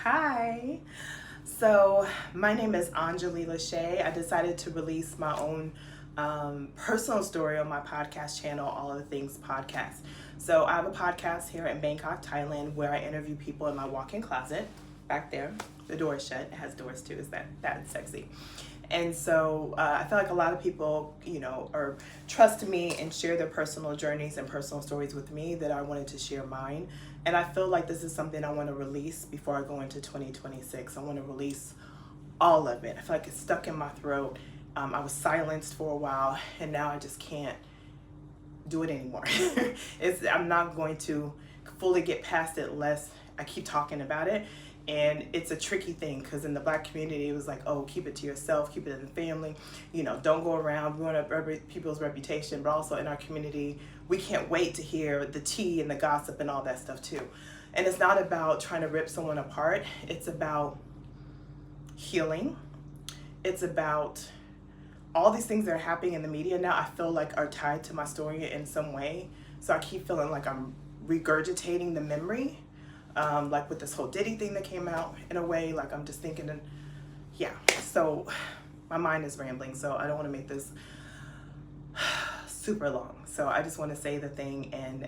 Hi. So my name is OnJaLee Lachey. I decided to release my own personal story on my podcast channel, All of the Things Podcast. So I have a podcast here in Bangkok, Thailand, where I interview people in my walk-in closet. Back there, the door is shut. It has doors too. Is that sexy? And so I feel like a lot of people, are trust me and share their personal journeys and personal stories with me that I wanted to share mine. And I feel like this is something I want to release before I go into 2026. I want to release all of it. I feel like it's stuck in my throat. I was silenced for a while, and now I just can't do it anymore. I'm not going to fully get past it unless I keep talking about it. And it's a tricky thing because in the Black community, it was like, oh, keep it to yourself, keep it in the family, don't go around ruin up people's reputation. But also in our community, we can't wait to hear the tea and the gossip and all that stuff too. And it's not about trying to rip someone apart. It's about healing. It's about all these things that are happening in the media now, I feel like are tied to my story in some way. So I keep feeling like I'm regurgitating the memory. Like with this whole Diddy thing that came out, in a way, like I'm just thinking, and yeah, so my mind is rambling, so I don't want to make this super long. So I just want to say the thing and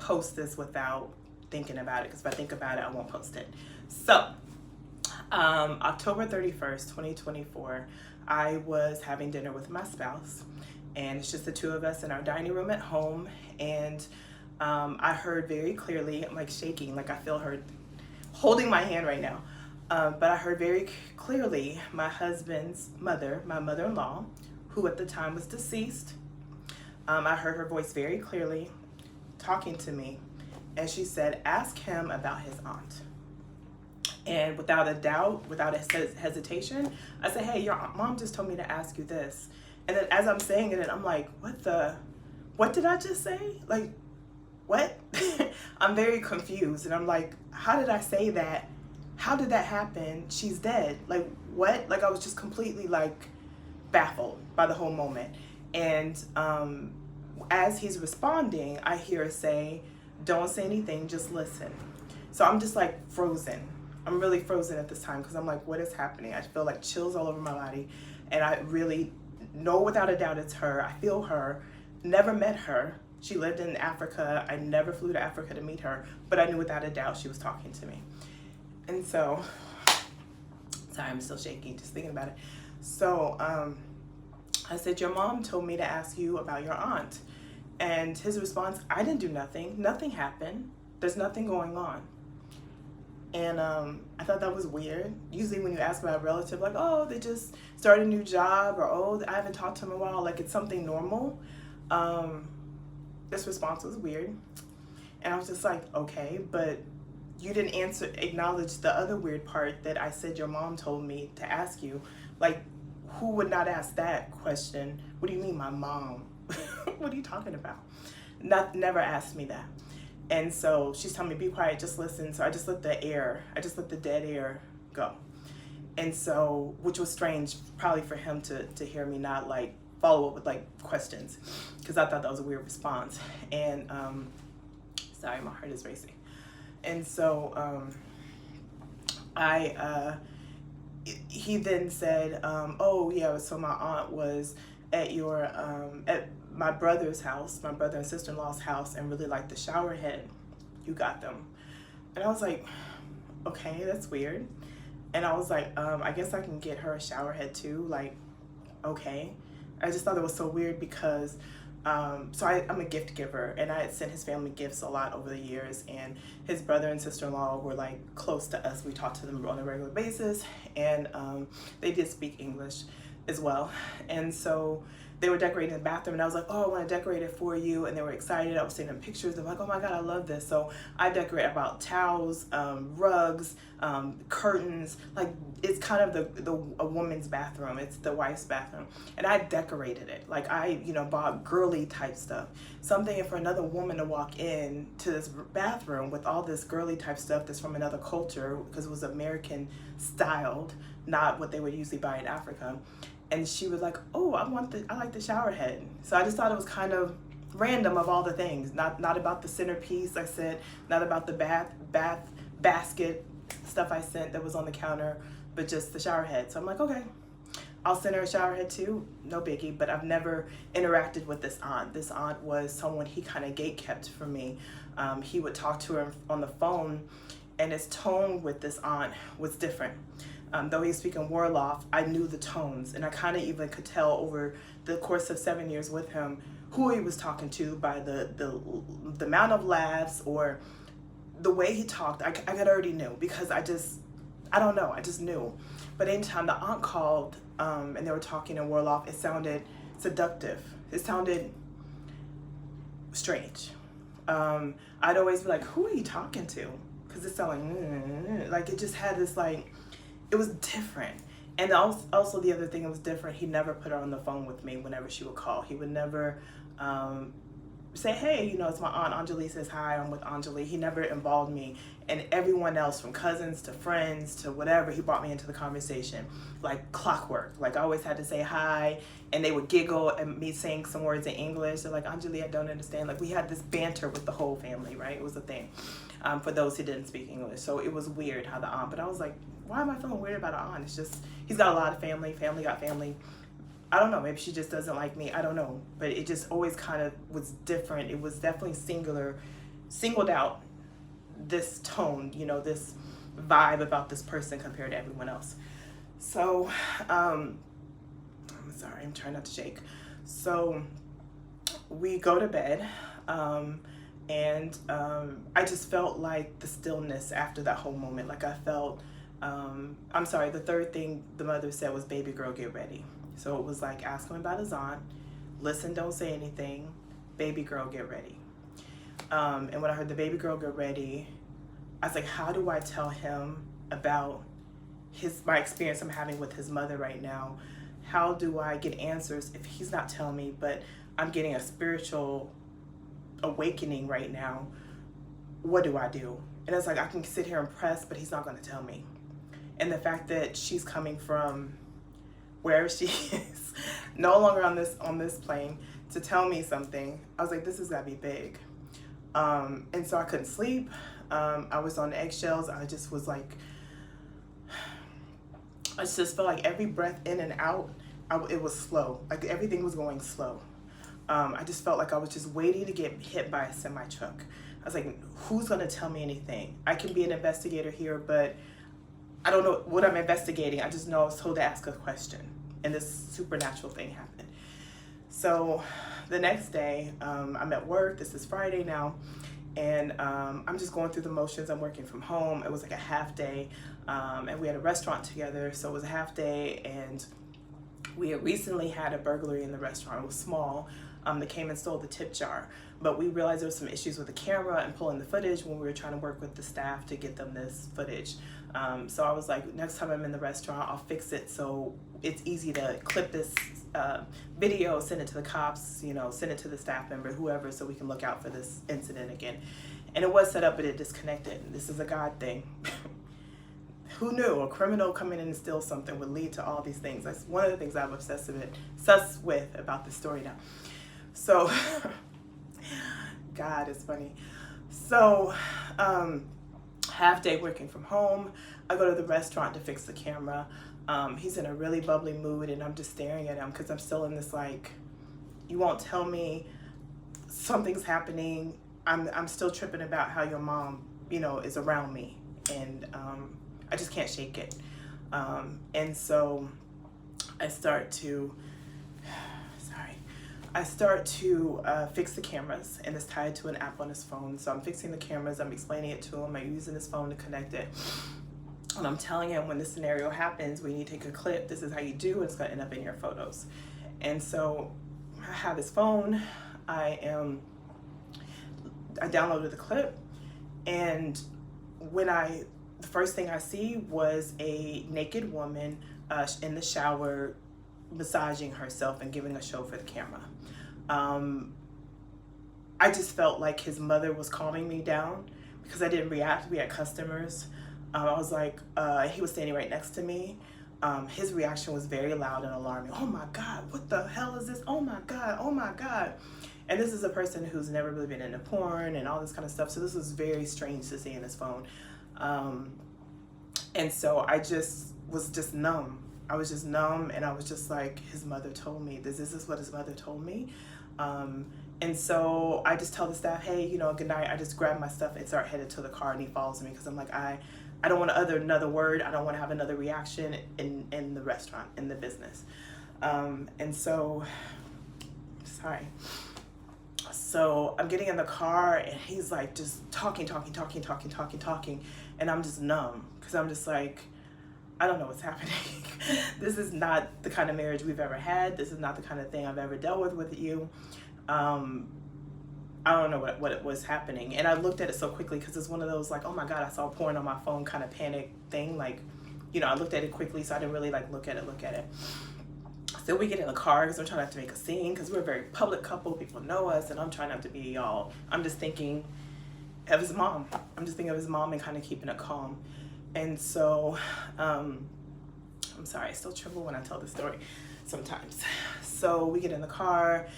post this without thinking about it, because if I think about it, I won't post it. So October 31st, 2024, I was having dinner with my spouse, and it's just the two of us in our dining room at home, and I heard very clearly, I'm like shaking, like I feel her holding my hand right now. But I heard very clearly my husband's mother, my mother-in-law, who at the time was deceased. I heard her voice very clearly talking to me. And she said, ask him about his aunt. And without a doubt, without a hesitation, I said, hey, your mom just told me to ask you this. And then as I'm saying it, I'm like, what did I just say? Like, what? I'm very confused, and I'm like, how did I say that? How did that happen? She's dead. Like, what? Like, I was just completely like baffled by the whole moment. And as he's responding, I hear her say, don't say anything, just listen. So I'm just like frozen. I'm really frozen at this time because I'm like, what is happening? I feel like chills all over my body, and I really know without a doubt it's her. I feel her. Never met her. She lived in Africa. I never flew to Africa to meet her, but I knew without a doubt she was talking to me. And so, sorry, I'm still shaking just thinking about it. So I said, your mom told me to ask you about your aunt. And his response, I didn't do nothing. Nothing happened. There's nothing going on. And I thought that was weird. Usually when you ask about a relative, like, oh, they just started a new job, or, oh, I haven't talked to them in a while, like it's something normal. This response was weird. And I was just like, okay, but you didn't acknowledge the other weird part that I said your mom told me to ask you. Like, who would not ask that question? What do you mean, my mom? What are you talking about? Never asked me that. And so she's telling me, be quiet, just listen. So I just let the dead air go. And so, which was strange, probably for him to hear me not like follow up with like questions, because I thought that was a weird response. And sorry, my heart is racing. And so he then said, oh yeah, so my aunt was at my brother's house, my brother and sister-in-law's house, and really liked the shower head you got them. And I was like, okay, that's weird. And I was like, I guess I can get her a shower head too, like, okay. I just thought it was so weird because, I'm a gift giver, and I had sent his family gifts a lot over the years, and his brother and sister-in-law were like close to us. We talked to them on a regular basis, and they did speak English as well. And so they were decorating the bathroom, and I was like, oh, I want to decorate it for you. And they were excited. I was sending them pictures. They're like, oh my God, I love this. So I decorate about towels, rugs, curtains. Like, it's kind of a woman's bathroom. It's the wife's bathroom. And I decorated it. Like, I, bought girly type stuff. So I'm thinking for another woman to walk in to this bathroom with all this girly type stuff that's from another culture, because it was American styled, not what they would usually buy in Africa. And she was like, oh, I like the shower head. So I just thought it was kind of random of all the things, not about the centerpiece, I said, not about the bath basket stuff I sent that was on the counter, but just the shower head. So I'm like, okay, I'll send her a shower head too, no biggie. But I've never interacted with this aunt. This aunt was someone he kind of gatekept for me. He would talk to her on the phone, and his tone with this aunt was different. Though he's speaking Wolof, I knew the tones, and I kind of even could tell over the course of 7 years with him who he was talking to by the amount of laughs or the way he talked. I already knew, because I don't know, I just knew. But anytime the aunt called and they were talking in Wolof, it sounded seductive. It sounded strange. I'd always be like, who are you talking to? Because it sounded like it just had this like, it was different. And also the other thing that was different, he never put her on the phone with me whenever she would call. He would never say, hey, you know, it's my aunt OnJaLee says hi, I'm with OnJaLee. He never involved me. And everyone else, from cousins to friends to whatever, he brought me into the conversation like clockwork. Like I always had to say hi, and they would giggle at me saying some words in English. They're like, OnJaLee, I don't understand. Like we had this banter with the whole family, right? It was a thing for those who didn't speak English. So it was weird how the aunt, but I was like, why am I feeling weird about an aunt? It's just, he's got a lot of family got family. I don't know, maybe she just doesn't like me, I don't know. But it just always kind of was different. It was definitely singled out this tone, you know, this vibe about this person compared to everyone else. So, I'm sorry, I'm trying not to shake. So we go to bed, and I just felt like the stillness after that whole moment. Like I felt, I'm sorry, the third thing the mother said was, baby girl, get ready. So it was like, ask him about his aunt, listen, don't say anything, baby girl, get ready. And when I heard the baby girl get ready, I was like, how do I tell him about my experience I'm having with his mother right now? How do I get answers if he's not telling me, but I'm getting a spiritual awakening right now? What do I do? And it's like, I can sit here and press, but he's not going to tell me. And the fact that she's coming from wherever she is, no longer on this plane, to tell me something, I was like, this has got to be big. And so I couldn't sleep. I was on eggshells. I just was like, I just felt like every breath in and out, it was slow. Like everything was going slow. I just felt like I was just waiting to get hit by a semi-truck. I was like, who's going to tell me anything? I can be an investigator here, but I don't know what I'm investigating. I just know I was told to ask a question, and this supernatural thing happened. So the next day, I'm at work. This is Friday now, and I'm just going through the motions. I'm working from home. It was like a half day, and we had a restaurant together, so it was a half day, and we had recently had a burglary in the restaurant. It was small. They came and stole the tip jar, but we realized there was some issues with the camera and pulling the footage when we were trying to work with the staff to get them this footage. So I was like, next time I'm in the restaurant, I'll fix it so it's easy to clip this video, send it to the cops, you know, send it to the staff member, whoever, so we can look out for this incident again. And it was set up, but it disconnected. This is a God thing. Who knew a criminal coming in and steal something would lead to all these things? That's one of the things I'm obsessed with about this story now. So, God, it's funny. So, half day working from home. I go to the restaurant to fix the camera. He's in a really bubbly mood, and I'm just staring at him because I'm still in this like, you won't tell me something's happening. I'm still tripping about how your mom, you know, is around me, and I just can't shake it. And so I start to fix the cameras, and it's tied to an app on his phone. So I'm fixing the cameras, I'm explaining it to him, I'm using his phone to connect it. And I'm telling him, when this scenario happens, we need to take a clip, this is how you do, it's gonna end up in your photos. And so I have his phone, I downloaded the clip, and the first thing I see was a naked woman in the shower massaging herself and giving a show for the camera. I just felt like his mother was calming me down because I didn't react. We had customers. I was like, he was standing right next to me. His reaction was very loud and alarming. Oh my God, what the hell is this? Oh my God, oh my God. And this is a person who's never really been into porn and all this kind of stuff. So this was very strange to see in his phone. And so I just was just numb. I was just numb, and I was just like, his mother told me this. This is what his mother told me. And so I just tell the staff, hey, you know, good night. I just grab my stuff and start headed to the car, and he follows me because I'm like, I don't want to utter another word. I don't want to have another reaction in the restaurant, in the business. And so, sorry. So I'm getting in the car, and he's like just talking. And I'm just numb because I'm just like, I don't know what's happening. This is not the kind of marriage we've ever had. This is not the kind of thing I've ever dealt with you. I don't know what was happening. And I looked at it so quickly because it's one of those like, oh my God, I saw porn on my phone kind of panic thing. Like, you know, I looked at it quickly, so I didn't really like look at it. So we get in the car because I'm trying not to make a scene because we're a very public couple. People know us, and I'm trying not to be all, I'm just thinking of his mom. I'm just thinking of his mom and kind of keeping it calm. And so, I'm sorry, I still tremble when I tell the story sometimes. So we get in the car,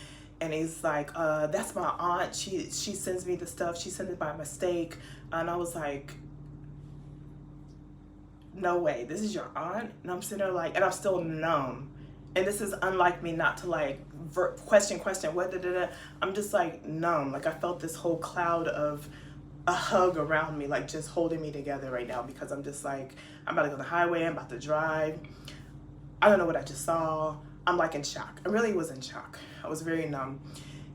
and he's like, that's my aunt. She sends me the stuff. She sent it by mistake. And I was like, no way, this is your aunt? And I'm sitting there like, and I'm still numb. And this is unlike me not to like question, what, I'm just like numb. Like I felt this whole cloud of a hug around me, like just holding me together right now, because I'm just like, I'm about to go on the highway, I'm about to drive. I don't know what I just saw. I'm like in shock. I really was in shock. I was very numb.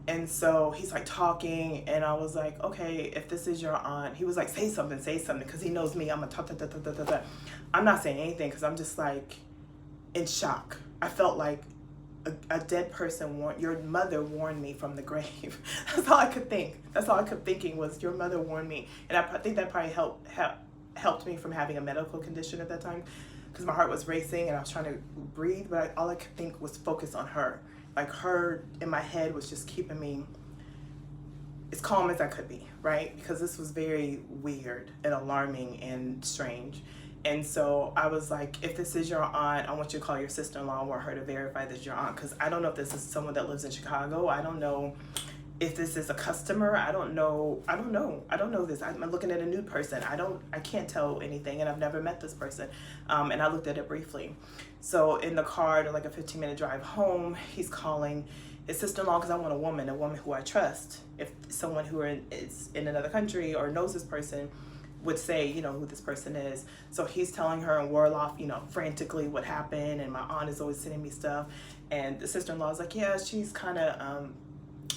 And so he's like talking, and I was like, okay, if this is your aunt, he was like, say something, because he knows me. I'm a I'm not saying anything because I'm just like in shock. I felt like a dead person your mother warned me from the grave. That's all I could think. That's all I kept thinking was, your mother warned me. And I think that probably helped me from having a medical condition at that time, because my heart was racing and I was trying to breathe, but all I could think was focus on her. Like her in my head was just keeping me as calm as I could be, right? Because this was very weird and alarming and strange. And so I was like, if this is your aunt, I want you to call your sister-in-law. I want her to verify this is your aunt, because I don't know if this is someone that lives in Chicago. I don't know if this is a customer. I don't know this. I'm looking at a new person. I can't tell anything, and I've never met this person. And I looked at it briefly. So in the car, to like a 15-minute drive home, he's calling his sister-in-law, because I want a woman who I trust. If someone who is in another country or knows this person would say, you know, who this person is. So he's telling her in Warloff, you know, frantically what happened, and my aunt is always sending me stuff. And the sister-in-law is like, yeah, she's kind of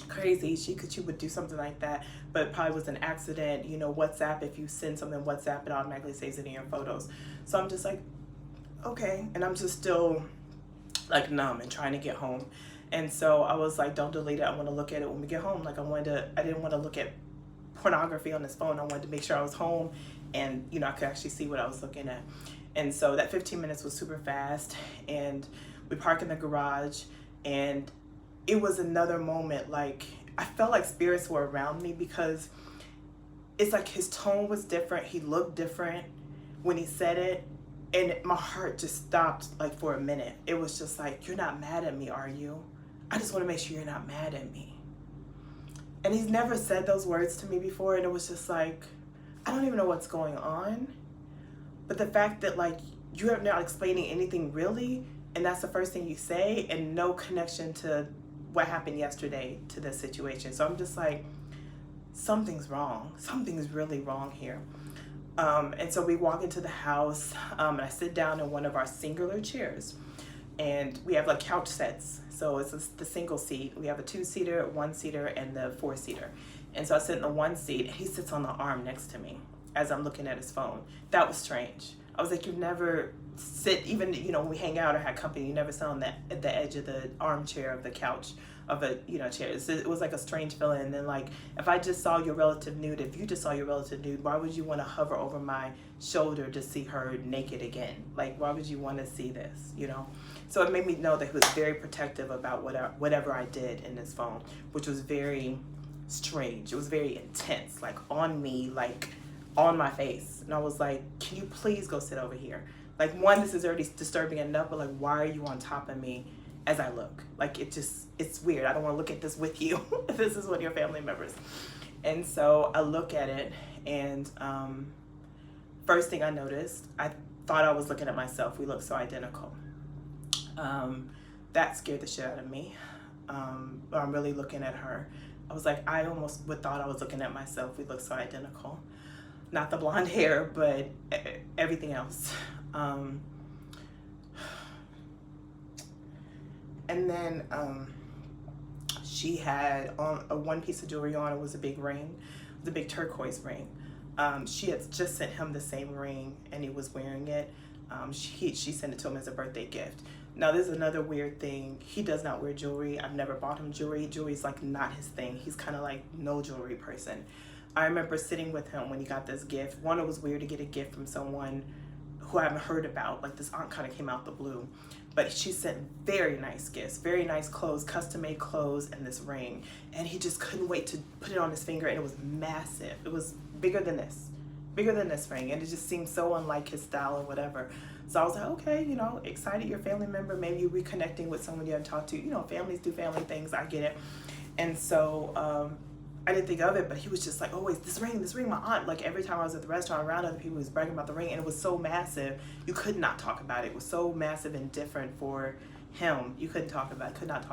crazy. She would do something like that, but it probably was an accident. You know, WhatsApp, if you send something WhatsApp, it automatically saves it in your photos. So I'm just like, okay. And I'm just still like numb and trying to get home. And so I was like, don't delete it. I want to look at it when we get home. Like I didn't want to look at pornography on his phone. I wanted to make sure I was home and, you know, I could actually see what I was looking at. And so that 15 minutes was super fast, and we park in the garage, and it was another moment. Like I felt like spirits were around me, because it's like his tone was different. He looked different when he said it, and my heart just stopped like for a minute. It was just like, you're not mad at me, are you? I just want to make sure you're not mad at me. And he's never said those words to me before, and it was just like, I don't even know what's going on. But the fact that like you're not explaining anything really, and that's the first thing you say, and no connection to what happened yesterday to this situation. So I'm just like, something's wrong. Something's really wrong here. And so we walk into the house, and I sit down in one of our singular chairs, and we have like couch sets. So it's the single seat. We have a 2-seater, 1-seater, and the 4-seater. And so I sit in the 1 seat, and he sits on the arm next to me as I'm looking at his phone. That was strange. I was like, you never sit, even, you know, when we hang out or had company, you never sit on at the edge of the armchair of the couch of a, you know, chair. It was like a strange feeling. And then like, if I just saw your relative nude, if you just saw your relative nude, why would you want to hover over my shoulder to see her naked again? Like, why would you want to see this, you know? So it made me know that he was very protective about whatever I did in this phone, which was very strange. It was very intense, like on me, like on my face. And I was like, can you please go sit over here? Like, one, this is already disturbing enough, but like, why are you on top of me as I look? Like, it's weird. I don't want to look at this with you. This is one of your family members. And so I look at it, and first thing I noticed, thought I was looking at myself. We looked so identical. That scared the shit out of me. I'm really looking at her. I was like, I almost thought I was looking at myself. We looked so identical. Not the blonde hair, but everything else. And then she had on one piece of jewelry on. It was a big ring. It was a big turquoise ring. She had just sent him the same ring, and he was wearing it. She sent it to him as a birthday gift. Now, there's another weird thing. He does not wear jewelry. I've never bought him jewelry. Jewelry's like not his thing. He's kind of like no jewelry person. I remember sitting with him when he got this gift. One, it was weird to get a gift from someone who I haven't heard about. Like, this aunt kind of came out the blue. But she sent very nice gifts, very nice clothes, custom-made clothes, and this ring. And he just couldn't wait to put it on his finger, and it was massive. It was bigger than this ring. And it just seemed so unlike his style or whatever. So I was like, okay, you know, excited, your family member, maybe you're reconnecting with someone you haven't talked to. You know, families do family things, I get it. And so I didn't think of it, but he was just like, oh, wait, this ring, my aunt. Like, every time I was at the restaurant around other people, he was bragging about the ring, and it was so massive, you could not talk about it. It was so massive and different for him. You could not talk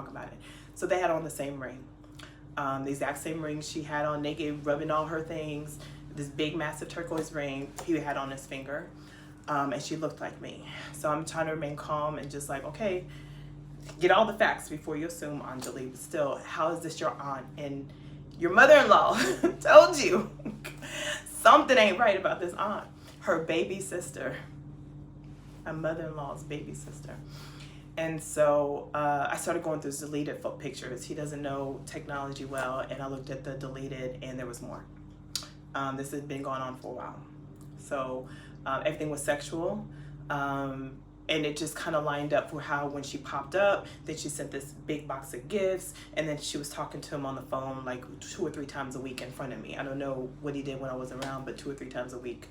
about it. So they had on the same ring. The exact same ring she had on, naked, rubbing all her things. This big, massive turquoise ring he had on his finger. And she looked like me. So I'm trying to remain calm and just like, okay, get all the facts before you assume OnJaLee. But still, how is this your aunt? And your mother-in-law told you something ain't right about this aunt. Her baby sister. My mother-in-law's baby sister. And so I started going through deleted pictures. He doesn't know technology well. And I looked at the deleted, and there was more. This had been going on for a while. So everything was sexual. And it just kind of lined up for how when she popped up, then she sent this big box of gifts, and then she was talking to him on the phone like 2 or 3 times a week in front of me. I don't know what he did when I was around, but 2 or 3 times a week.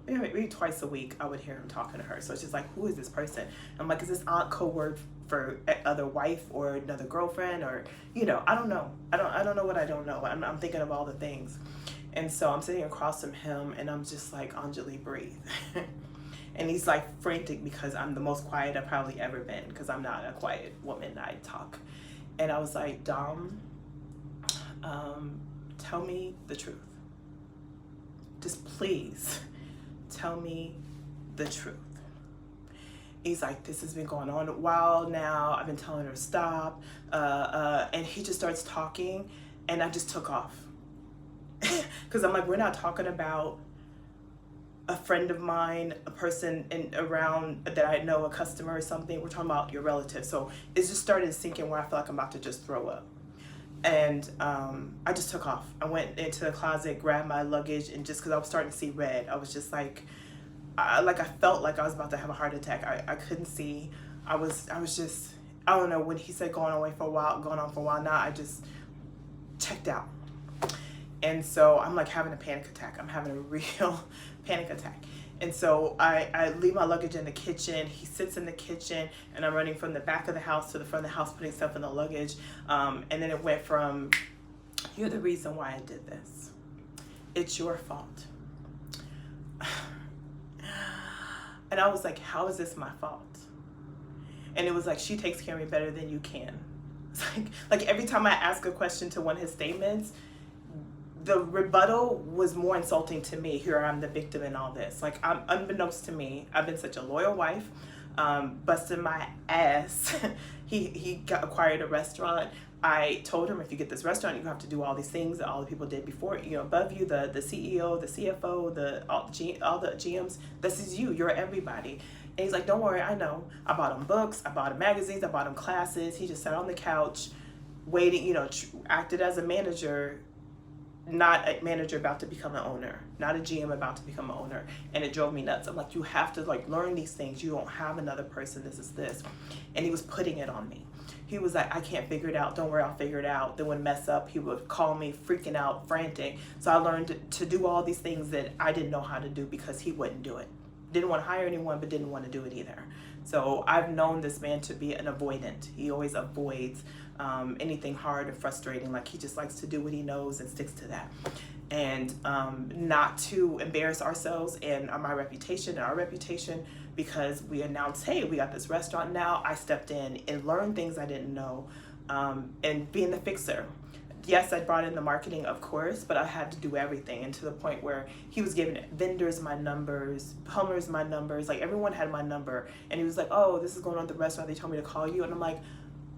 Maybe twice a week, I would hear him talking to her. So it's just like, who is this person? I'm like, is this aunt code word for other wife or another girlfriend, or, you know, I don't know. I don't know what I don't know. I'm thinking of all the things. And so I'm sitting across from him, and I'm just like, OnJaLee, breathe. And he's like frantic because I'm the most quiet I've probably ever been, because I'm not a quiet woman. I talk. And I was like, Dom, tell me the truth. Just please tell me the truth. He's like, this has been going on a while now. I've been telling her to stop. And he just starts talking, and I just took off. Because I'm like, we're not talking about a friend of mine, a person around that I know, a customer or something. We're talking about your relative. So it just started sinking where I feel like I'm about to just throw up. And I just took off. I went into the closet, grabbed my luggage, and just because I was starting to see red, I was just like, I felt like I was about to have a heart attack. I couldn't see. I was just, I don't know, when he said going on for a while now, I just checked out. And so I'm like having a panic attack. I'm having a real panic attack. And so I leave my luggage in the kitchen. He sits in the kitchen, and I'm running from the back of the house to the front of the house, putting stuff in the luggage. And then it went from, you're the reason why I did this. It's your fault. And I was like, how is this my fault? And it was like, she takes care of me better than you can. It's like every time I ask a question to one of his statements, the rebuttal was more insulting to me. Here I'm the victim in all this. Like, unbeknownst to me, I've been such a loyal wife, busted my ass. He acquired a restaurant. I told him, if you get this restaurant, you have to do all these things that all the people did before, you know, above you, the CEO, the CFO, all the GMs. This is you. You're everybody. And he's like, don't worry, I know. I bought him books. I bought him magazines. I bought him classes. He just sat on the couch, waiting, you know, acted as a manager, not a manager about to become an owner, not a GM about to become an owner. And it drove me nuts. I'm like, you have to like learn these things. You don't have another person. This is this. And he was putting it on me. He was like, I can't figure it out. Don't worry, I'll figure it out. Then when mess up, he would call me freaking out, frantic. So I learned to do all these things that I didn't know how to do because he wouldn't do it. Didn't want to hire anyone, but didn't want to do it either. So I've known this man to be an avoidant. He always avoids anything hard or frustrating. Like, he just likes to do what he knows and sticks to that. and not to embarrass ourselves and my reputation and our reputation, because we announced, hey, we got this restaurant now. I stepped in and learned things I didn't know, and being the fixer. Yes, I brought in the marketing, of course, but I had to do everything, and to the point where he was giving vendors my numbers, plumbers my numbers, like everyone had my number, and he was like, oh, this is going on at the restaurant, they told me to call you, and I'm like,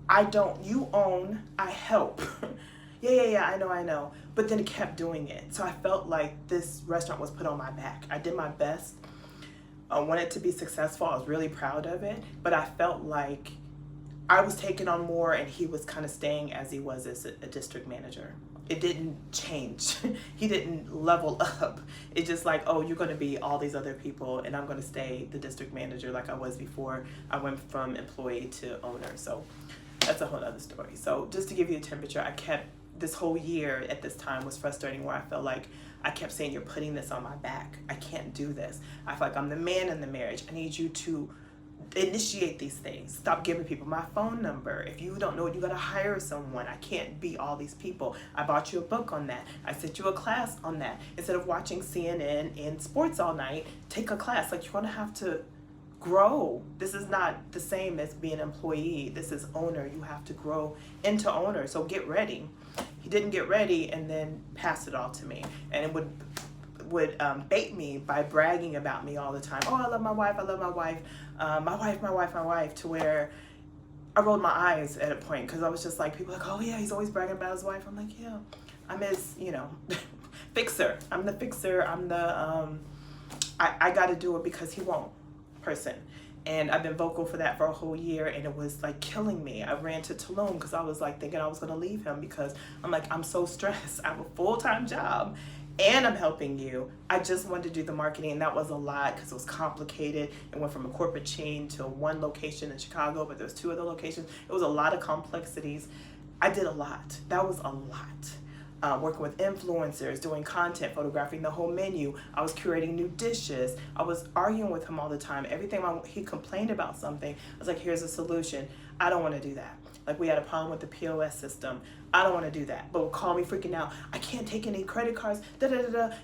I don't, you own, I help. yeah, I know. But then it kept doing it. So I felt like this restaurant was put on my back. I did my best. I wanted to be successful. I was really proud of it. But I felt like I was taking on more and he was kind of staying as he was as a district manager. It didn't change. He didn't level up. It's just like, oh, you're going to be all these other people and I'm going to stay the district manager like I was before I went from employee to owner. So that's a whole other story. So just to give you a temperature, I kept, this whole year at this time was frustrating, where I felt like I kept saying, you're putting this on my back. I can't do this. I feel like I'm the man in the marriage. I need you to initiate these things. Stop giving people my phone number. If you don't know it, you gotta hire someone. I can't be all these people. I bought you a book on that. I sent you a class on that. Instead of watching CNN and sports all night, take a class. Like, you're gonna have to grow. This is not the same as being an employee. This is owner. You have to grow into owner. So get ready. He didn't get ready and then passed it all to me. And it would bait me by bragging about me all the time. Oh, I love my wife. I love my wife. My wife, to where I rolled my eyes at a point, because I was just like, people are like, oh yeah, he's always bragging about his wife. I'm like, yeah, I'm his, fixer. I'm the fixer. I'm the, I got to do it because he won't person. And I've been vocal for that for a whole year, and it was like killing me. I ran to Tulum because I was like thinking I was going to leave him, because I'm like, I'm so stressed. I have a full-time job and I'm helping you. I just wanted to do the marketing, and that was a lot because it was complicated. It went from a corporate chain to one location in Chicago, but there's 2 other locations. It was a lot of complexities. I did a lot. That was a lot. Working with influencers, doing content, photographing the whole menu. I was curating new dishes. I was arguing with him all the time. Everything he complained about something, I was like, here's a solution. I don't want to do that. Like, we had a problem with the POS system. I don't want to do that. But call me freaking out. I can't take any credit cards.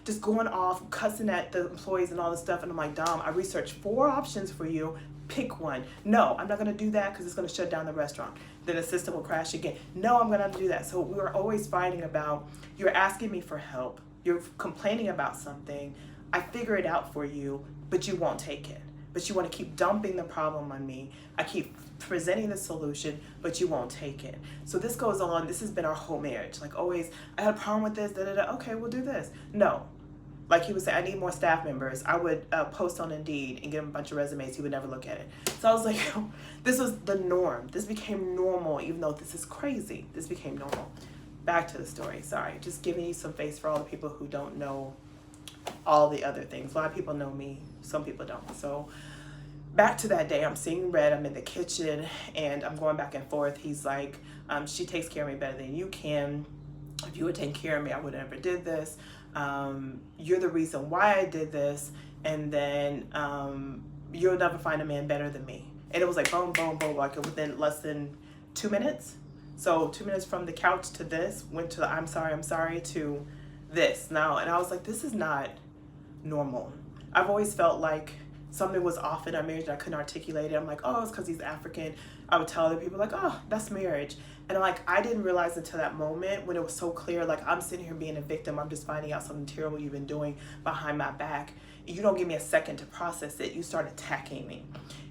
Just going off, cussing at the employees and all this stuff. And I'm like, Dom, I researched 4 options for you. Pick one. No, I'm not going to do that because it's going to shut down the restaurant. Then the system will crash again. No, I'm going to do that. So we were always fighting about, you're asking me for help. You're complaining about something. I figure it out for you, but you won't take it. But you want to keep dumping the problem on me. I keep presenting the solution, but you won't take it. So this goes on. This has been our whole marriage. Like, always, I had a problem with this. Okay, we'll do this. No. Like, he would say, I need more staff members. I would post on Indeed and give him a bunch of resumes. He would never look at it. So I was like, this was the norm. This became normal, even though this is crazy. This became normal. Back to the story. Sorry. Just giving you some face for all the people who don't know all the other things. A lot of people know me. Some people don't. So back to that day, I'm seeing red. I'm in the kitchen and I'm going back and forth. He's like, she takes care of me better than you can. If you would take care of me, I would have never did this. You're the reason why I did this, and then you'll never find a man better than me. And it was like boom, boom, boom, like within less than 2 minutes. So 2 minutes from the couch to this, went to the I'm sorry to this now. And I was like, this is not normal. I've always felt like something was off in our marriage and I couldn't articulate it. I'm like, oh, it's because he's African. I would tell other people like, oh, that's marriage. And like, I didn't realize until that moment when it was so clear, like, I'm sitting here being a victim. I'm just finding out something terrible you've been doing behind my back. You don't give me a second to process it. You start attacking me.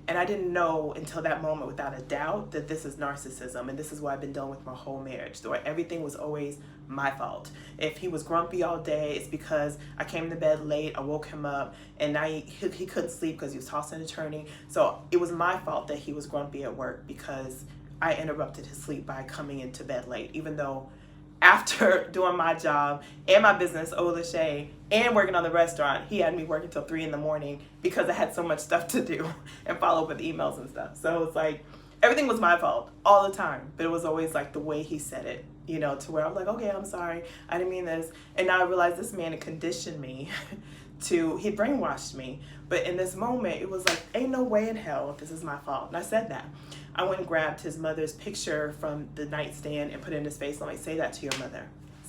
And I didn't know until that moment, without a doubt, that this is narcissism. And this is what I've been dealing with my whole marriage. So everything was always my fault. If he was grumpy all day, it's because I came to bed late, I woke him up, and now he couldn't sleep because he was tossing and turning. So it was my fault that he was grumpy at work because I interrupted his sleep by coming into bed late, even though after doing my job and my business, OnJaLee, and working on the restaurant, he had me working till 3 a.m. because I had so much stuff to do and follow up with emails and stuff. So it's like, everything was my fault all the time, but it was always like the way he said it, to where I'm like, okay, I'm sorry, I didn't mean this. And now I realize this man had conditioned me he brainwashed me. But in this moment, it was like, ain't no way in hell this is my fault. And I said that. I went and grabbed his mother's picture from the nightstand and put it in his face. I'm like, say that to your mother.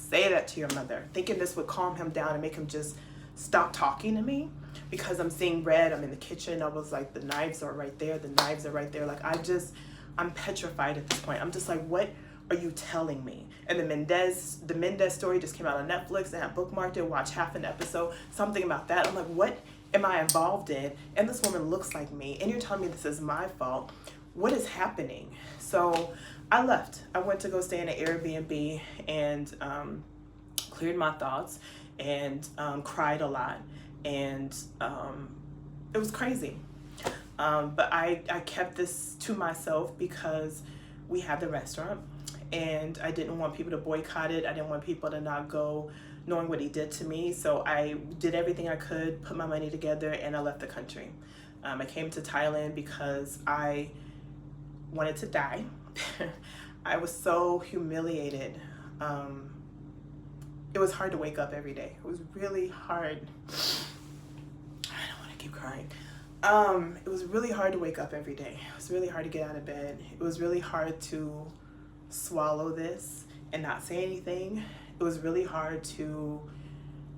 say that to your mother, thinking this would calm him down and make him just stop talking to me, because I'm seeing red. I'm in the kitchen. I was like, the knives are right there. The knives are right there. Like, I'm petrified at this point. I'm just like, what are you telling me? And the Mendez story just came out on Netflix, and I bookmarked it, watched half an episode, something about that. I'm like, what am I involved in? And this woman looks like me, and you're telling me this is my fault. What is happening? So I left. I went to go stay in an Airbnb and cleared my thoughts and cried a lot. And it was crazy. But I kept this to myself because we had the restaurant, and I didn't want people to boycott it. I didn't want people to not go knowing what he did to me. So I did everything I could, put my money together, and I left the country. I came to Thailand because I wanted to die. I was so humiliated. It was hard to wake up every day. It was really hard. I don't want to keep crying. It was really hard to wake up every day. It was really hard to get out of bed. It was really hard to swallow this and not say anything. It was really hard to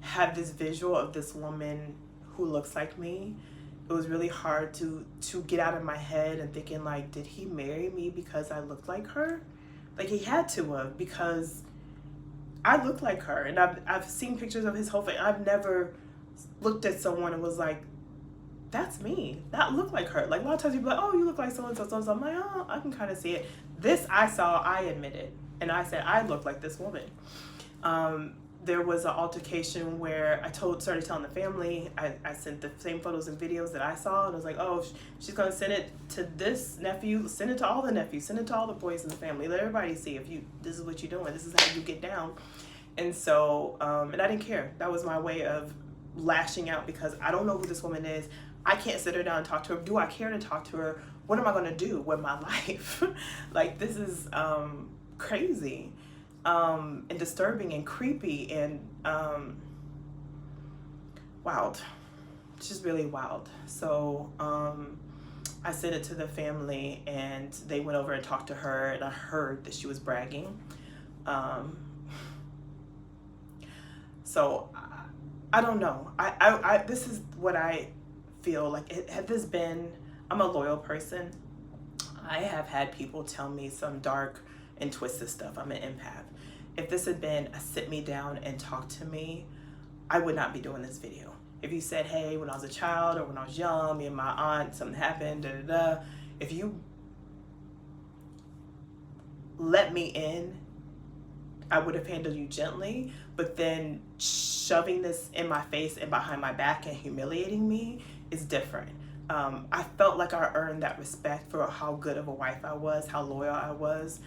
have this visual of this woman who looks like me. It was really hard to get out of my head and thinking, like, did he marry me because I looked like her? Like, he had to have, because I look like her, and I've seen pictures of his whole face. I've never looked at someone and was like, that's me. That look like her. Like, a lot of times people are like, oh, you look like so-and-so, so-and-so. I'm like, oh, I can kind of see it. This I saw, I admitted. And I said, I look like this woman. There was an altercation where I started telling the family. I sent the same photos and videos that I saw, and I was like, oh, she's going to send it to this nephew, send it to all the nephews, send it to all the boys in the family. Let everybody see this is what you're doing. This is how you get down. And so, and I didn't care. That was my way of lashing out, because I don't know who this woman is. I can't sit her down and talk to her. Do I care to talk to her? What am I going to do with my life? Like, this is crazy and disturbing and creepy and wild. It's just really wild. So I sent it to the family, and they went over and talked to her, and I heard that she was bragging. So I don't know. I this is what I feel like. Had this been, I'm a loyal person. I have had people tell me some dark and twisted stuff. I'm an empath. If this had been a sit me down and talk to me, I would not be doing this video. If you said, hey, when I was a child or when I was young, me and my aunt, something happened, da da da. If you let me in, I would have handled you gently. But then shoving this in my face and behind my back and humiliating me is different. I felt like I earned that respect for how good of a wife I was, how loyal I was.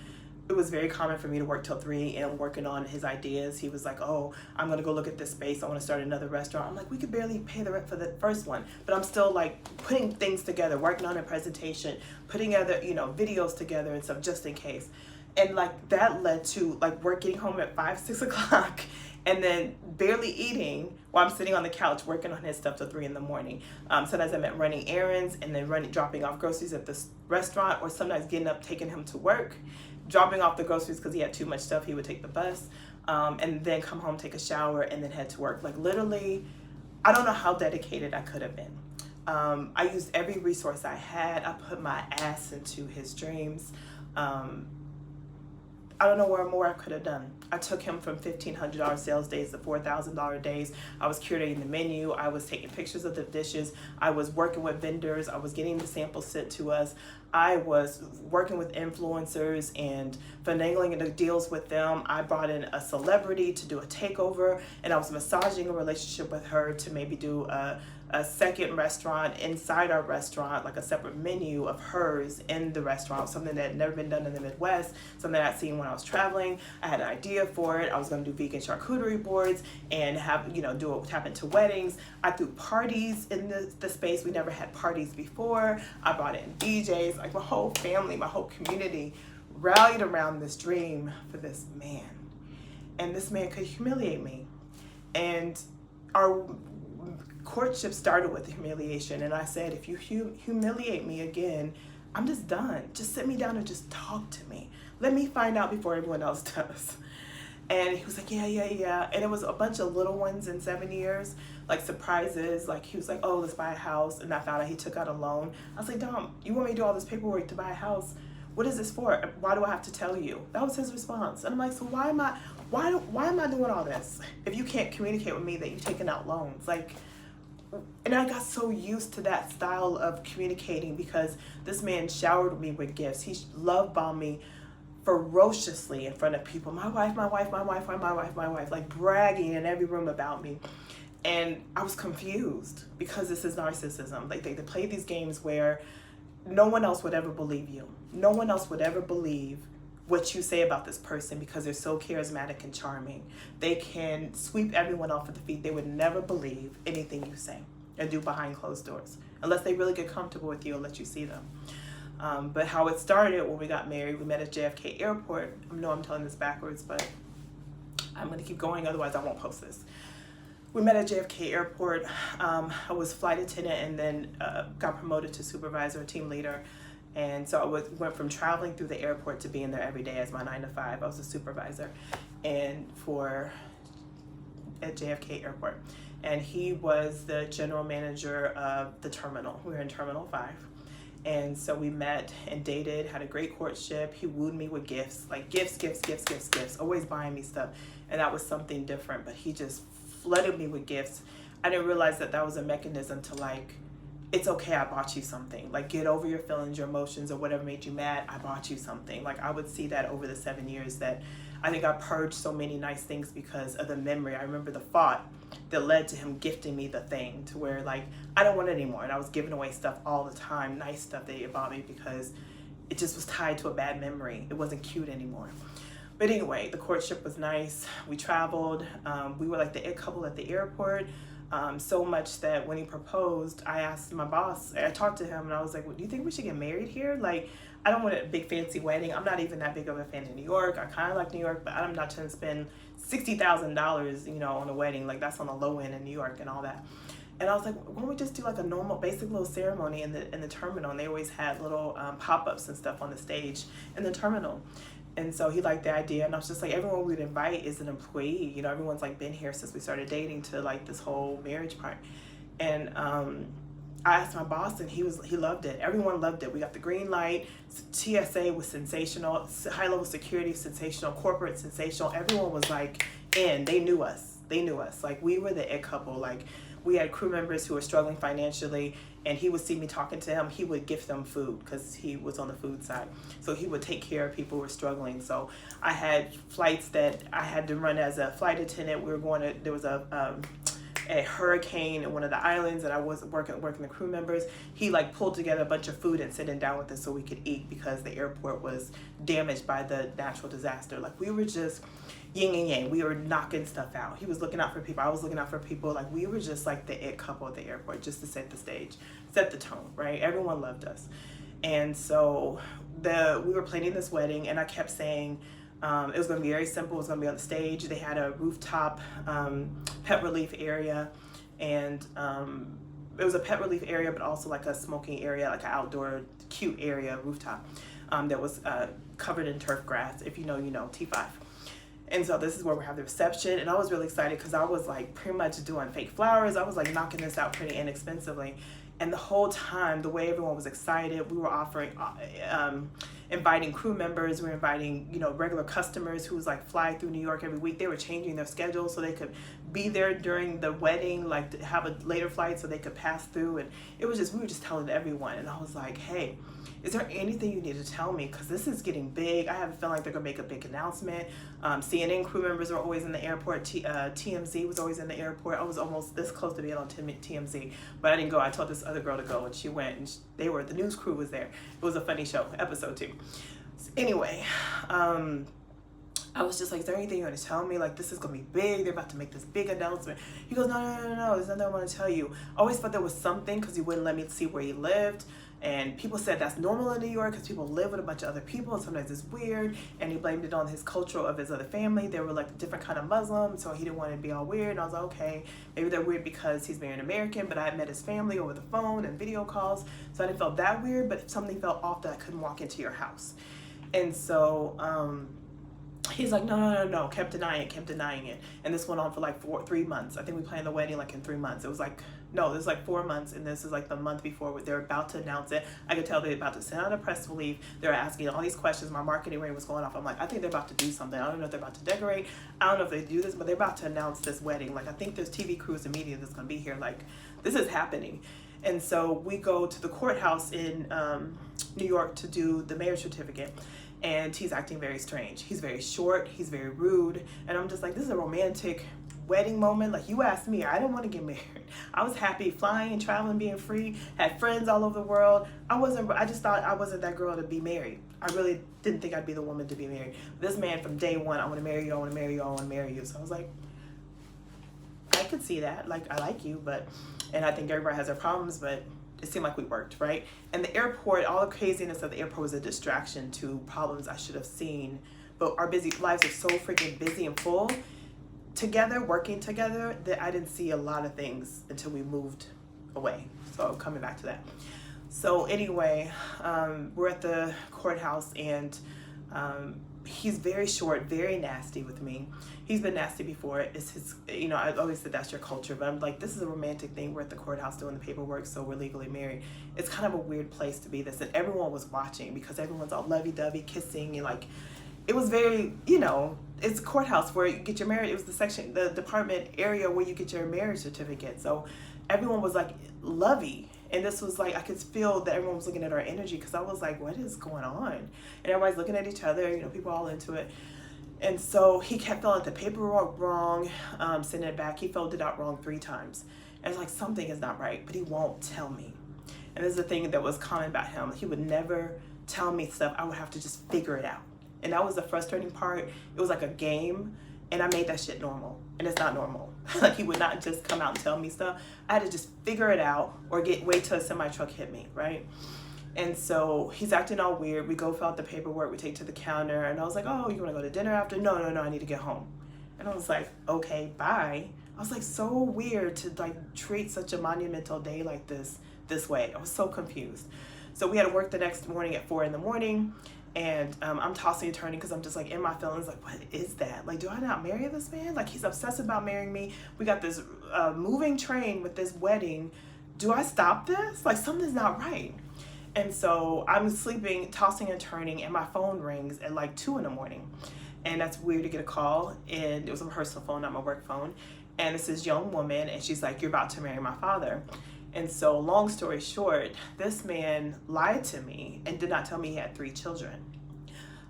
It was very common for me to work till 3 a.m. working on his ideas. He was like, oh, I'm going to go look at this space. I want to start another restaurant. I'm like, we could barely pay the rent for the first one. But I'm still like putting things together, working on a presentation, putting other, videos together and stuff just in case. And like that led to like work, getting home at 5, 6 o'clock, and then barely eating while I'm sitting on the couch working on his stuff till 3 in the morning. Sometimes I'm at running errands and then dropping off groceries at this restaurant, or sometimes getting up, taking him to work, dropping off the groceries because he had too much stuff. He would take the bus, and then come home, take a shower, and then head to work. Like literally, I don't know how dedicated I could have been. I used every resource I had. I put my ass into his dreams. I don't know where more I could have done. I took him from $1,500 sales days to $4,000 days. I was curating the menu. I was taking pictures of the dishes. I was working with vendors. I was getting the samples sent to us. I was working with influencers and finagling the deals with them. I brought in a celebrity to do a takeover, and I was massaging a relationship with her to maybe do a second restaurant inside our restaurant, like a separate menu of hers in the restaurant, something that had never been done in the Midwest, something that I'd seen when I was traveling. I had an idea for it. I was going to do vegan charcuterie boards and have, tap into weddings. I threw parties in the space. We never had parties before. I brought in DJs. Like my whole family, my whole community rallied around this dream for this man. And this man could humiliate me. And our courtship started with humiliation, and I said, if you humiliate me again, I'm just done. Just sit me down and just talk to me. Let me find out before everyone else does. And he was like, yeah. And it was a bunch of little ones in 7 years, like surprises. Like he was like, oh, let's buy a house. And I found out he took out a loan. I was like, Dom, you want me to do all this paperwork to buy a house? What is this for? Why do I have to tell you? That was his response. And I'm like, so why am I doing all this if you can't communicate with me that you've taken out loans? Like, and I got so used to that style of communicating because this man showered me with gifts. He love bombed me ferociously in front of people. My wife, like bragging in every room about me. And I was confused because this is narcissism. Like they play these games where no one else would ever believe you. No one else would ever believe what you say about this person because they're so charismatic and charming. They can sweep everyone off of the feet. They would never believe anything you say and do behind closed doors unless they really get comfortable with you and let you see them. But how it started when we got married, we met at JFK Airport. I know I'm telling this backwards, but I'm going to keep going, otherwise I won't post this. We met at JFK Airport. I was flight attendant and then got promoted to supervisor, team leader. And so I went from traveling through the airport to being there every day as my 9 to 5. I was a supervisor at JFK Airport. And he was the general manager of the terminal. We were in Terminal 5. And so we met and dated, had a great courtship. He wooed me with gifts, like gifts, always buying me stuff. And that was something different, but he just flooded me with gifts. I didn't realize that was a mechanism to like, it's okay, I bought you something. Like, get over your feelings, your emotions, or whatever made you mad, I bought you something. Like, I would see that over the 7 years that I think I purged so many nice things because of the memory. I remember the thought that led to him gifting me the thing to where, like, I don't want it anymore. And I was giving away stuff all the time, nice stuff that he bought me because it just was tied to a bad memory. It wasn't cute anymore. But anyway, the courtship was nice. We traveled. We were like the it couple at the airport. So much that when he proposed, I asked my boss, I talked to him and I was like, well, do you think we should get married here? Like, I don't want a big fancy wedding. I'm not even that big of a fan of New York. I kind of like New York, but I'm not trying to spend $60,000, on a wedding. Like, that's on the low end in New York and all that. And I was like, why don't we just do like a normal, basic little ceremony in the terminal? And they always had little pop-ups and stuff on the stage in the terminal. And so he liked the idea, and I was just like, everyone we'd invite is an employee. Everyone's like been here since we started dating to like this whole marriage part. And I asked my boss, and he loved it. Everyone loved it. We got the green light. TSA was sensational. High-level security, sensational. Corporate, sensational. Everyone was like in. They knew us. Like, we were the it couple. Like, we had crew members who were struggling financially, and he would see me talking to him. He would gift them food because he was on the food side. So he would take care of people who were struggling. So I had flights that I had to run as a flight attendant. There was a hurricane in one of the islands, and I was working the crew members. He like pulled together a bunch of food and sitting down with us so we could eat because the airport was damaged by the natural disaster. Like, we were just yin and yang. We were knocking stuff out. He was looking out for people. I was looking out for people. Like, we were just like the it couple at the airport, just to set the stage, set the tone, right? Everyone loved us. And so we were planning this wedding, and I kept saying it was going to be very simple. It was going to be on the stage. They had a rooftop pet relief area, and it was a pet relief area, but also like a smoking area, like an outdoor cute area, rooftop, that was covered in turf grass. If you know, T5. And so this is where we have the reception, and I was really excited because I was like pretty much doing fake flowers. I was like knocking this out pretty inexpensively. And the whole time, the way everyone was excited, we were offering, inviting crew members, we were inviting, regular customers who was like fly through New York every week. They were changing their schedule so they could be there during the wedding, like to have a later flight so they could pass through. And we were just telling everyone. And I was like, hey, is there anything you need to tell me? Because this is getting big. I have a feeling like they're going to make a big announcement. CNN crew members are always in the airport. TMZ was always in the airport. I was almost this close to being on TMZ, but I didn't go. I told this other girl to go, and she went, and the news crew was there. It was a funny show, episode 2. So anyway, I was just like, is there anything you want to tell me? Like, this is going to be big. They're about to make this big announcement. He goes, no. There's nothing I want to tell you. I always thought there was something because he wouldn't let me see where he lived. And people said that's normal in New York because people live with a bunch of other people, and sometimes it's weird. And he blamed it on his culture of his other family. They were like a different kind of Muslim, so he didn't want it to be all weird. And I was like, okay, maybe they're weird because he's married an American, but I had met his family over the phone and video calls, so I didn't feel that weird, but something felt off that I couldn't walk into your house. And so he's like, no, kept denying it. And this went on for like 3 months. I think we planned the wedding like in 3 months. It was like, no, this was like 4 months, and this is like the month before they're about to announce it. I could tell they're about to send out a press release. They're asking all these questions. My marketing ring was going off. I'm like, I think they're about to do something. I don't know if they're about to decorate. I don't know if they do this, but they're about to announce this wedding. Like, I think there's TV crews and media that's going to be here. Like, this is happening. And so we go to the courthouse in New York to do the marriage certificate. And he's acting very strange. He's very short. He's very rude. And I'm just like, this is a romantic wedding moment. Like, you asked me. I didn't want to get married. I was happy flying and traveling, being free. Had friends all over the world. I just thought I wasn't that girl to be married. I really didn't think I'd be the woman to be married. This man from day one, I want to marry you. I want to marry you. I want to marry you. So I was like, I could see that. Like, I like you, and I think everybody has their problems, but it seemed like we worked, right? And the airport, all the craziness of the airport was a distraction to problems I should have seen. But our busy lives are so freaking busy and full together, working together, that I didn't see a lot of things until we moved away. So coming back to that. So anyway, we're at the courthouse, and he's very short, very nasty with me. He's been nasty before. It's his, I always said that's your culture, but I'm like, this is a romantic thing. We're at the courthouse doing the paperwork, so we're legally married. It's kind of a weird place to be this, and everyone was watching because everyone's all lovey-dovey, kissing, and like, it was very, it's a courthouse where you get your marriage. It was the department area where you get your marriage certificate. So everyone was like lovey. And this was like, I could feel that everyone was looking at our energy, because I was like, what is going on? And everybody's looking at each other, people all into it. And so he kept filling out the paperwork wrong, sending it back. He filled it out wrong 3 times. And it's like, something is not right, but he won't tell me. And this is the thing that was common about him. He would never tell me stuff. I would have to just figure it out. And that was the frustrating part. It was like a game, and I made that shit normal. And it's not normal. Like, he would not just come out and tell me stuff. I had to just figure it out or wait till a semi-truck hit me, right? And so he's acting all weird. We go fill out the paperwork. We take to the counter. And I was like, oh, you want to go to dinner after? No, I need to get home. And I was like, okay, bye. I was like, so weird to like treat such a monumental day like this way. I was so confused. So we had to work the next morning at 4 a.m. And I'm tossing and turning because I'm just like in my feelings, like, what is that? Like, do I not marry this man? Like, he's obsessed about marrying me. We got this moving train with this wedding. Do I stop this? Like, something's not right. And so I'm sleeping, tossing and turning, and my phone rings at like 2 a.m. And that's weird to get a call. And it was a personal phone, not my work phone. And it's this young woman, and she's like, you're about to marry my father. And so, long story short, this man lied to me and did not tell me he had 3 children.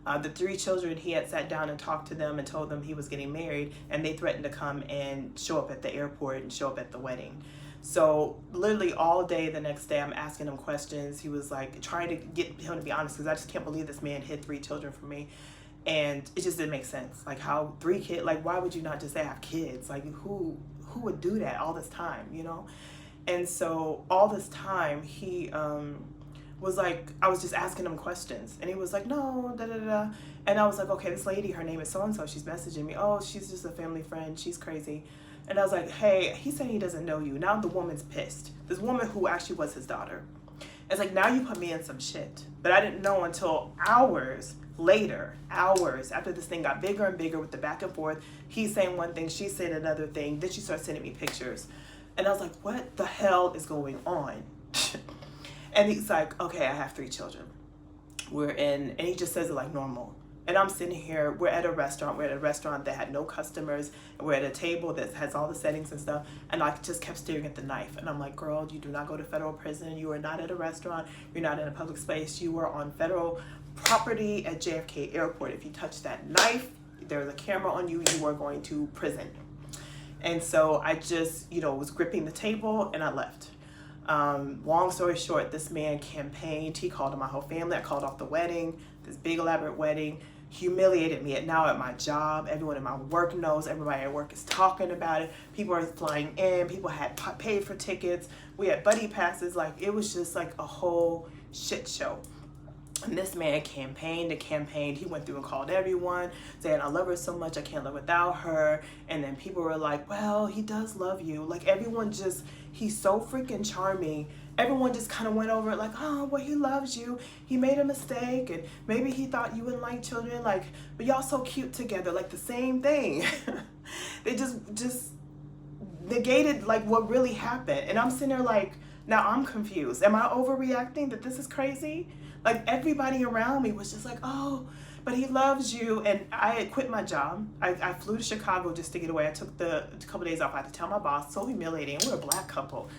The 3 children, he had sat down and talked to them and told them he was getting married, and they threatened to come and show up at the airport and show up at the wedding. So literally all day the next day, I'm asking him questions. He was like trying to get him to be honest, because I just can't believe this man hid 3 children from me. And it just didn't make sense. Like, how 3 kids, like, why would you not just say I have kids? Like, who would do that all this time, And so all this time, he was like, I was just asking him questions. And he was like, no, da-da-da. And I was like, okay, this lady, her name is so-and-so. She's messaging me. Oh, she's just a family friend. She's crazy. And I was like, hey, he said he doesn't know you. Now the woman's pissed. This woman who actually was his daughter. It's like, now you put me in some shit. But I didn't know until hours later, hours after this thing got bigger and bigger with the back and forth. He's saying one thing, she's saying another thing. Then she started sending me pictures. And I was like, what the hell is going on? And he's like, okay, I have 3 children. And he just says it like normal. And I'm sitting here, we're at a restaurant that had no customers, and we're at a table that has all the settings and stuff, and I just kept staring at the knife. And I'm like, girl, you do not go to federal prison. You are not at a restaurant. You're not in a public space. You are on federal property at JFK Airport. If you touch that knife, there's a camera on you, you are going to prison. And so I just, was gripping the table, and I left. Long story short, this man campaigned. He called my whole family. I called off the wedding, this big elaborate wedding, humiliated me. Now at my job, everyone in my work knows. Everybody at work is talking about it. People are flying in. People had paid for tickets. We had buddy passes. Like, it was just like a whole shit show. And this man campaigned and campaigned. He went through and called everyone, saying, I love her so much, I can't live without her. And then people were like, well, he does love you. Like, everyone just, he's so freaking charming. Everyone just kind of went over it like, oh, well, he loves you. He made a mistake. And maybe he thought you wouldn't like children. Like, but y'all so cute together. Like, the same thing. They just negated, like, what really happened. And I'm sitting there like, now I'm confused. Am I overreacting that this is crazy? Like, everybody around me was just like, oh, but he loves you. And I had quit my job. I flew to Chicago just to get away. I took a couple days off. I had to tell my boss, so humiliating. We're a black couple.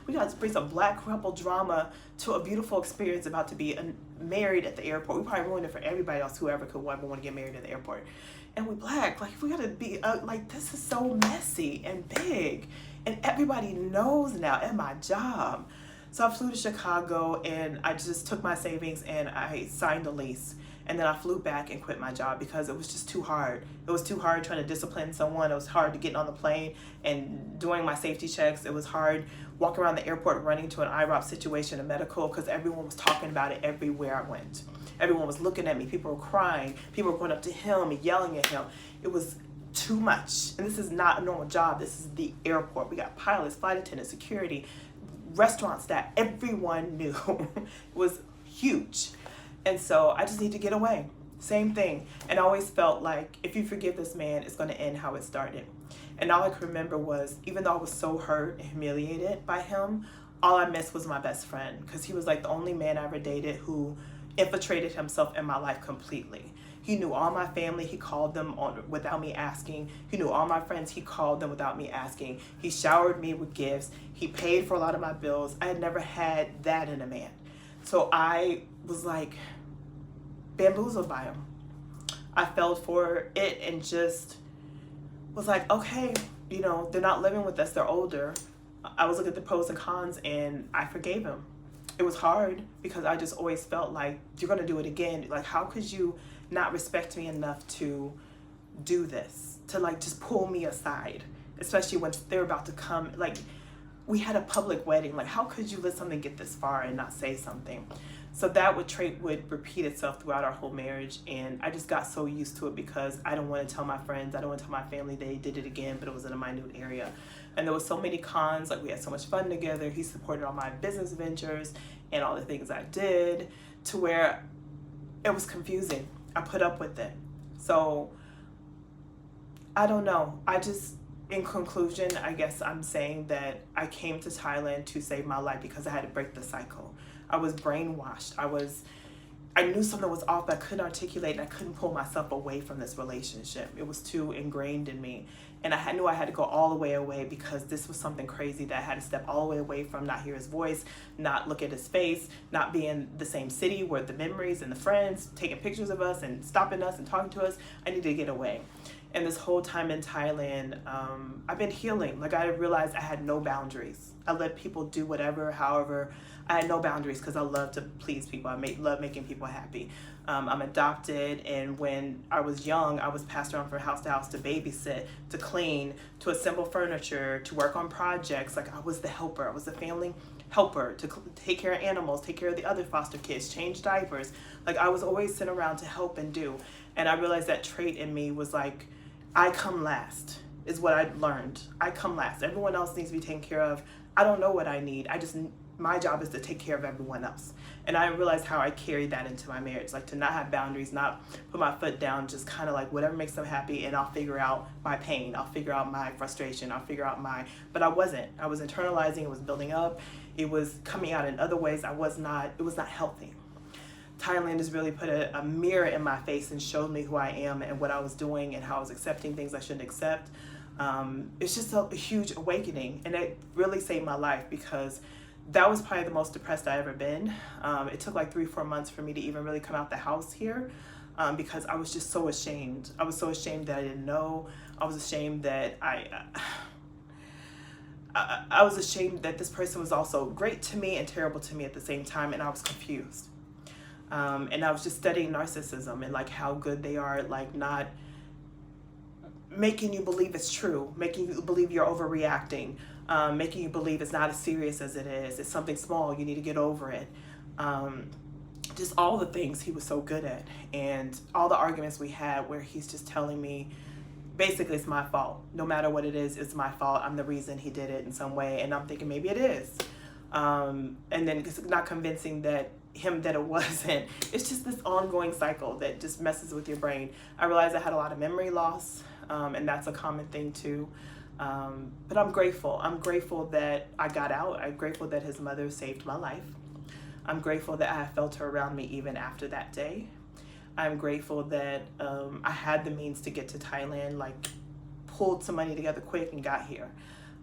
We got to bring some black couple drama to a beautiful experience about to be married at the airport. We probably ruined it for everybody else, whoever could ever want to get married at the airport. And we black, like, we got to be, like, this is so messy and big. And everybody knows now at my job. So I flew to Chicago and I just took my savings and I signed a lease. And then I flew back and quit my job because it was just too hard. It was too hard trying to discipline someone. It was hard to get on the plane and doing my safety checks. It was hard walking around the airport running to an IROP situation, a medical, because everyone was talking about it everywhere I went. Everyone was looking at me. People were crying. People were going up to him and yelling at him. It was too much. And this is not a normal job. This is the airport. We got pilots, flight attendants, security, restaurant staff. Everyone knew. It was huge. And so I just need to get away. Same thing. And I always felt like if you forgive this man, it's going to end how it started. And all I could remember was, even though I was so hurt and humiliated by him, all I missed was my best friend, because he was like the only man I ever dated who infiltrated himself in my life completely. He knew all my family. He called them without me asking. He knew all my friends. He called them without me asking. He showered me with gifts. He paid for a lot of my bills. I had never had that in a man. So I was like bamboozled by him. I fell for it and just was like, okay, you know, they're not living with us. They're older. I was looking at the pros and cons and I forgave him. It was hard because I just always felt like, you're going to do it again. Like, how could you not respect me enough to do this, to like just pull me aside, especially when they're about to come? Like, we had a public wedding. Like, how could you let something get this far and not say something? So that trait would repeat itself throughout our whole marriage. And I just got so used to it because I don't want to tell my friends, I don't want to tell my family they did it again, but it was in a minute area. And there was so many cons. Like, we had so much fun together. He supported all my business ventures and all the things I did, to where it was confusing. I put up with it. So I don't know. In conclusion, I guess I'm saying that I came to Thailand to save my life because I had to break the cycle. I was brainwashed. I knew something was off, but I couldn't articulate, and I couldn't pull myself away from this relationship. It was too ingrained in me. And I knew I had to go all the way away because this was something crazy that I had to step all the way away from, not hear his voice, not look at his face, not be in the same city where the memories and the friends taking pictures of us and stopping us and talking to us. I needed to get away. And this whole time in Thailand, I've been healing. Like, I realized I had no boundaries. I let people do whatever, however. I had no boundaries because I love to please people. I love making people happy. I'm adopted, and when I was young, I was passed around from house to house to babysit, to clean, to assemble furniture, to work on projects. Like, I was the helper. I was the family helper, to take care of animals, take care of the other foster kids, change diapers. Like, I was always sent around to help and do. And I realized that trait in me was like, I come last, is what I learned. I come last. Everyone else needs to be taken care of. I don't know what I need. My job is to take care of everyone else. And I realized how I carried that into my marriage, like to not have boundaries, not put my foot down, just kind of like whatever makes them happy, and I'll figure out my pain. I'll figure out my frustration. I'll figure out but I wasn't. I was internalizing. It was building up. It was coming out in other ways. It was not healthy. Thailand has really put a mirror in my face and showed me who I am and what I was doing and how I was accepting things I shouldn't accept. It's just a huge awakening, and it really saved my life because that was probably the most depressed I ever been. It took like 3-4 months for me to even really come out the house here because I was just so ashamed. I was so ashamed that I didn't know. I was ashamed that I was ashamed that this person was also great to me and terrible to me at the same time, and I was confused. And I was just studying narcissism and like how good they are at like not making you believe it's true, making you believe you're overreacting, making you believe it's not as serious as it is. It's something small, you need to get over it. just all the things he was so good at, and all the arguments we had where he's just telling me basically it's my fault. No matter what it is, it's my fault. I'm the reason he did it in some way. And I'm thinking maybe it is. And then it's not convincing that it wasn't. It's just this ongoing cycle that just messes with your brain. I realized I had a lot of memory loss, and that's a common thing too. But I'm grateful. I'm grateful that I got out. I'm grateful that his mother saved my life. I'm grateful that I felt her around me even after that day. I'm grateful that I had the means to get to Thailand, like pulled some money together quick and got here.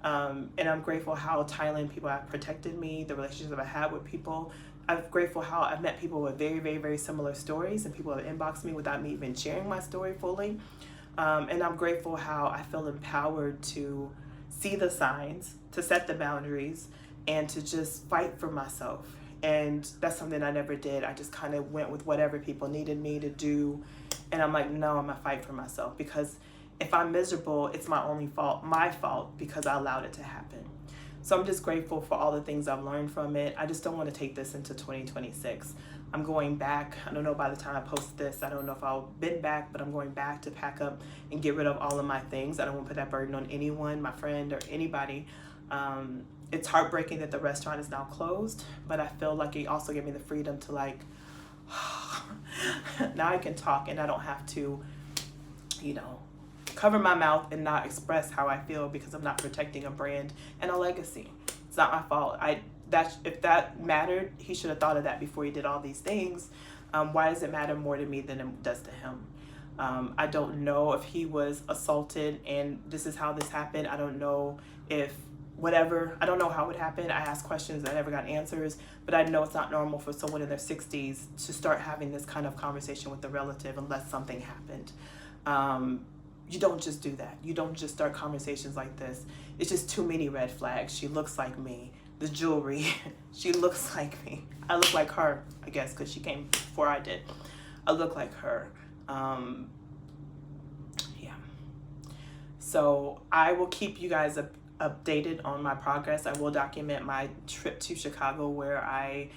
And I'm grateful how Thailand people have protected me, the relationships I had with people. I'm grateful how I've met people with very, very, very similar stories, and people have inboxed me without me even sharing my story fully. And I'm grateful how I feel empowered to see the signs, to set the boundaries, and to just fight for myself. And that's something I never did. I just kind of went with whatever people needed me to do. And I'm like, no, I'm gonna fight for myself, because if I'm miserable, it's my fault because I allowed it to happen. So I'm just grateful for all the things I've learned from it. I just don't want to take this into 2026. I'm going back. I don't know by the time I post this, I don't know if I'll been back, but I'm going back to pack up and get rid of all of my things. I don't want to put that burden on anyone, my friend or anybody. It's heartbreaking that the restaurant is now closed, but I feel like it also gave me the freedom to like, now I can talk and I don't have to, cover my mouth and not express how I feel, because I'm not protecting a brand and a legacy. It's not my fault. If that mattered, he should have thought of that before he did all these things. Why does it matter more to me than it does to him? I don't know if he was assaulted and this is how this happened. I don't know if I don't know how it happened. I asked questions, I never got answers, but I know it's not normal for someone in their 60s to start having this kind of conversation with a relative unless something happened. You don't just do that. You don't just start conversations like this. It's just too many red flags. She looks like me. The jewelry, she looks like me. I look like her, I guess, because she came before I did. I look like her. Yeah. So I will keep you guys updated on my progress. I will document my trip to Chicago, where I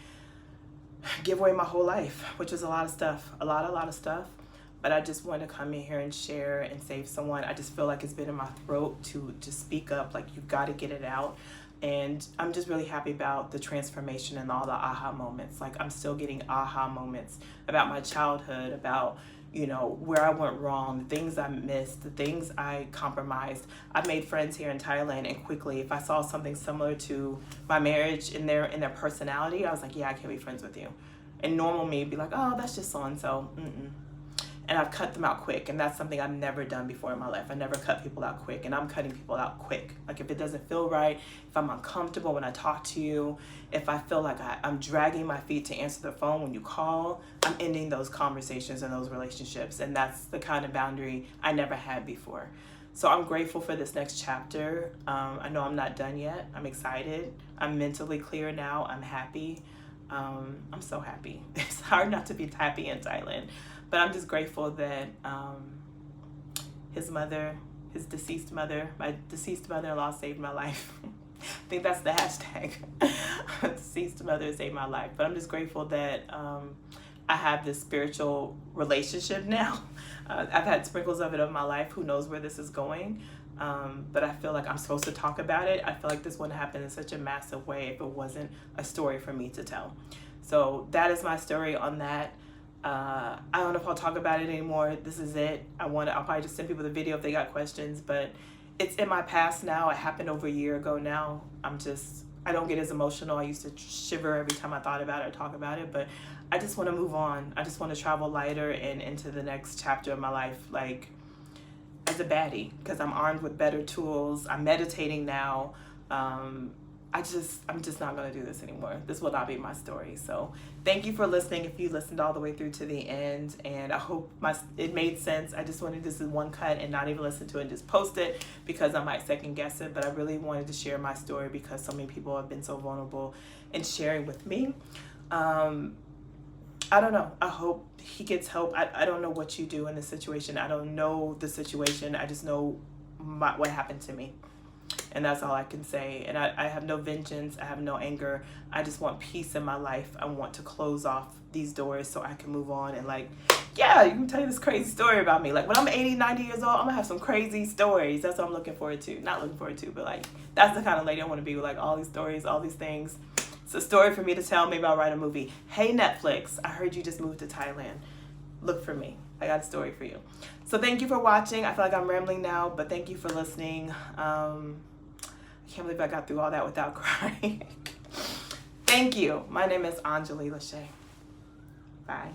give away my whole life, which is a lot of stuff, a lot of stuff. But I just want to come in here and share and save someone. I just feel like it's been in my throat to speak up, like you've got to get it out. And I'm just really happy about the transformation and all the aha moments. Like I'm still getting aha moments about my childhood, about, where I went wrong, the things I missed, the things I compromised. I made friends here in Thailand, and quickly, if I saw something similar to my marriage in their personality, I was like, yeah, I can't be friends with you. And normal me would be like, oh, that's just so-and-so. And I've cut them out quick, and that's something I've never done before in my life. I never cut people out quick, and I'm cutting people out quick. Like if it doesn't feel right, if I'm uncomfortable when I talk to you, if I feel like I'm dragging my feet to answer the phone when you call, I'm ending those conversations and those relationships, and that's the kind of boundary I never had before. So I'm grateful for this next chapter. I know I'm not done yet. I'm excited. I'm mentally clear now. I'm happy. I'm so happy. It's hard not to be happy in Thailand. But I'm just grateful that his deceased mother, my deceased mother-in-law saved my life. I think that's the hashtag. Deceased mother saved my life. But I'm just grateful that I have this spiritual relationship now. I've had sprinkles of it in my life. Who knows where this is going? But I feel like I'm supposed to talk about it. I feel like this wouldn't happen in such a massive way if it wasn't a story for me to tell. So that is my story on that. I don't know if I'll talk about it anymore. This is it. I'll probably just send people the video if they got questions, but it's in my past now. It happened over a year ago now. I don't get as emotional. I used to shiver every time I thought about it or talk about it, but I just want to move on. I just want to travel lighter and into the next chapter of my life, like as a baddie, because I'm armed with better tools. I'm meditating now. I'm just not going to do this anymore. This will not be my story. So thank you for listening. If you listened all the way through to the end, and I hope it made sense. I just wanted this in one cut and not even listen to it and just post it, because I might second guess it, but I really wanted to share my story because so many people have been so vulnerable in sharing with me. I don't know. I hope he gets help. I don't know what you do in this situation. I don't know the situation. I just know what happened to me. And that's all I can say. And I have no vengeance. I have no anger. I just want peace in my life. I want to close off these doors so I can move on. And like, yeah, you can tell you this crazy story about me. Like when I'm 80, 90 years old, I'm gonna have some crazy stories. That's what I'm looking forward to. Not looking forward to, but like, that's the kind of lady I want to be with, like all these stories, all these things. It's a story for me to tell. Maybe I'll write a movie. Hey, Netflix, I heard you just moved to Thailand. Look for me. I got a story for you. So thank you for watching. I feel like I'm rambling now, but thank you for listening. I can't believe I got through all that without crying. Thank you. My name is OnJaLee Lachey. Bye.